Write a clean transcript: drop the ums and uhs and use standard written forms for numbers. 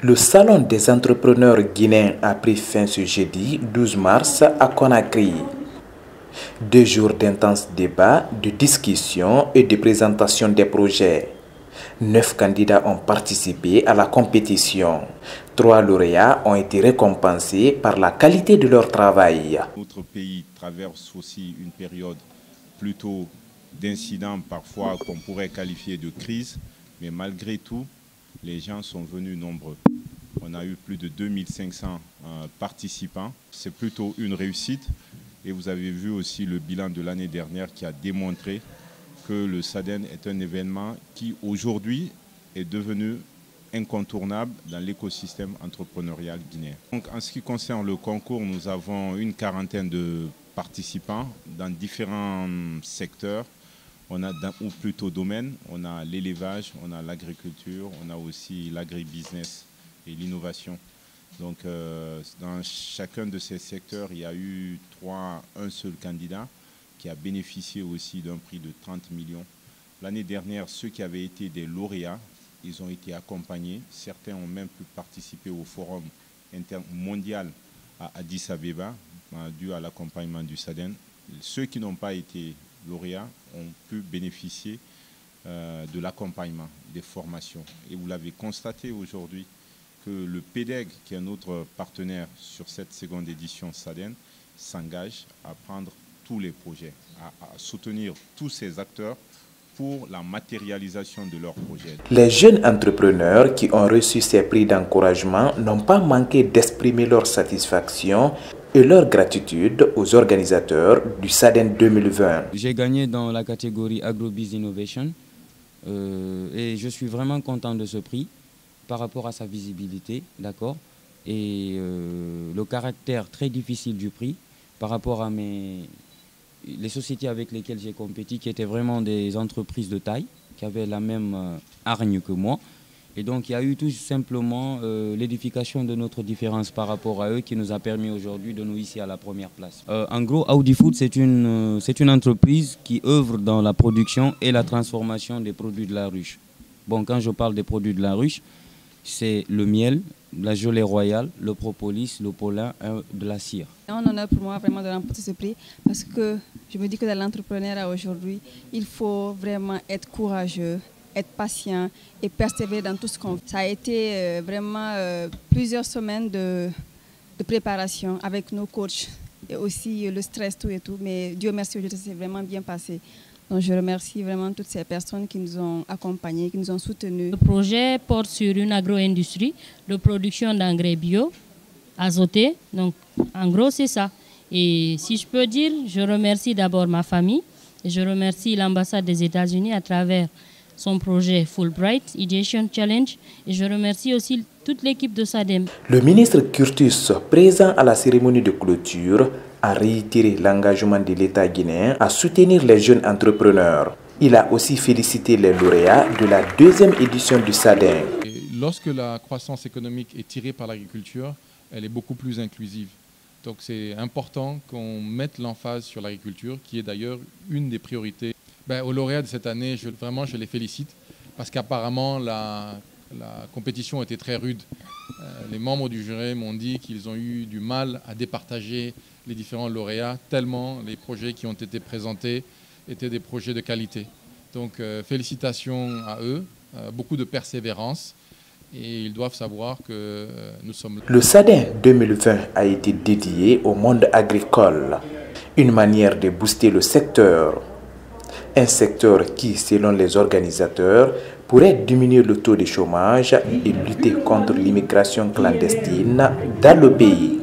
Le Salon des entrepreneurs guinéens a pris fin ce jeudi 12 mars à Conakry. 2 jours d'intenses débats, de discussions et de présentation des projets. 9 candidats ont participé à la compétition. 3 lauréats ont été récompensés par la qualité de leur travail. Notre pays traverse aussi une période plutôt d'incidents, parfois qu'on pourrait qualifier de crise, mais malgré tout, les gens sont venus nombreux. On a eu plus de 2500 participants. C'est plutôt une réussite. Et vous avez vu aussi le bilan de l'année dernière qui a démontré que le SADEN est un événement qui aujourd'hui est devenu incontournable dans l'écosystème entrepreneurial guinéen. Donc, en ce qui concerne le concours, nous avons une quarantaine de participants dans différents secteurs. On a, ou plutôt domaines, on a l'élevage, on a l'agriculture, on a aussi l'agribusiness et l'innovation. Donc dans chacun de ces secteurs, il y a eu un seul candidat qui a bénéficié aussi d'un prix de 30 millions. L'année dernière, ceux qui avaient été des lauréats, ils ont été accompagnés. Certains ont même pu participer au forum mondial à Addis Abeba, dû à l'accompagnement du SADEN. Ceux qui n'ont pas été lauréats ont pu bénéficier de l'accompagnement, des formations. Et vous l'avez constaté aujourd'hui que le PEDEG, qui est notre partenaire sur cette seconde édition SADEN, s'engage à prendre tous les projets, à soutenir tous ces acteurs pour la matérialisation de leurs projets. Les jeunes entrepreneurs qui ont reçu ces prix d'encouragement n'ont pas manqué d'exprimer leur satisfaction et leur gratitude aux organisateurs du SADEN 2020. J'ai gagné dans la catégorie Agrobiz Innovation et je suis vraiment content de ce prix par rapport à sa visibilité, d'accord, et le caractère très difficile du prix par rapport à les sociétés avec lesquelles j'ai compéti, qui étaient vraiment des entreprises de taille, qui avaient la même hargne que moi. Et donc il y a eu tout simplement l'édification de notre différence par rapport à eux qui nous a permis aujourd'hui de nous hisser à la première place. En gros, Audi Food, c'est une entreprise qui œuvre dans la production et la transformation des produits de la ruche. Bon, quand je parle des produits de la ruche, c'est le miel, la gelée royale, le propolis, le pollen, de la cire. C'est un honneur pour moi vraiment de remporter ce prix parce que je me dis que dans l'entrepreneuriat aujourd'hui, il faut vraiment être courageux, être patient et persévérer dans tout ce qu'on fait. Ça a été vraiment plusieurs semaines de préparation avec nos coachs et aussi le stress, tout et tout. Mais Dieu merci, aujourd'hui, ça s'est vraiment bien passé. Donc je remercie vraiment toutes ces personnes qui nous ont accompagnés, qui nous ont soutenus. Le projet porte sur une agro-industrie de production d'engrais bio, azotés. Donc en gros c'est ça. Et si je peux dire, je remercie d'abord ma famille et je remercie l'ambassade des États-Unis à travers son projet Fulbright Ideation Challenge et je remercie aussi toute l'équipe de SADEN. Le ministre Curtis, présent à la cérémonie de clôture, a réitéré l'engagement de l'État guinéen à soutenir les jeunes entrepreneurs. Il a aussi félicité les lauréats de la 2e édition du SADEN. Lorsque la croissance économique est tirée par l'agriculture, elle est beaucoup plus inclusive. Donc c'est important qu'on mette l'emphase sur l'agriculture, qui est d'ailleurs une des priorités. Aux lauréats de cette année, je les félicite parce qu'apparemment la compétition était très rude. Les membres du jury m'ont dit qu'ils ont eu du mal à départager les différents lauréats tellement les projets qui ont été présentés étaient des projets de qualité. Donc félicitations à eux, beaucoup de persévérance et ils doivent savoir que nous sommes là. Le SADEN 2020 a été dédié au monde agricole, une manière de booster le secteur. Un secteur qui, selon les organisateurs, pourrait diminuer le taux de chômage et lutter contre l'immigration clandestine dans le pays.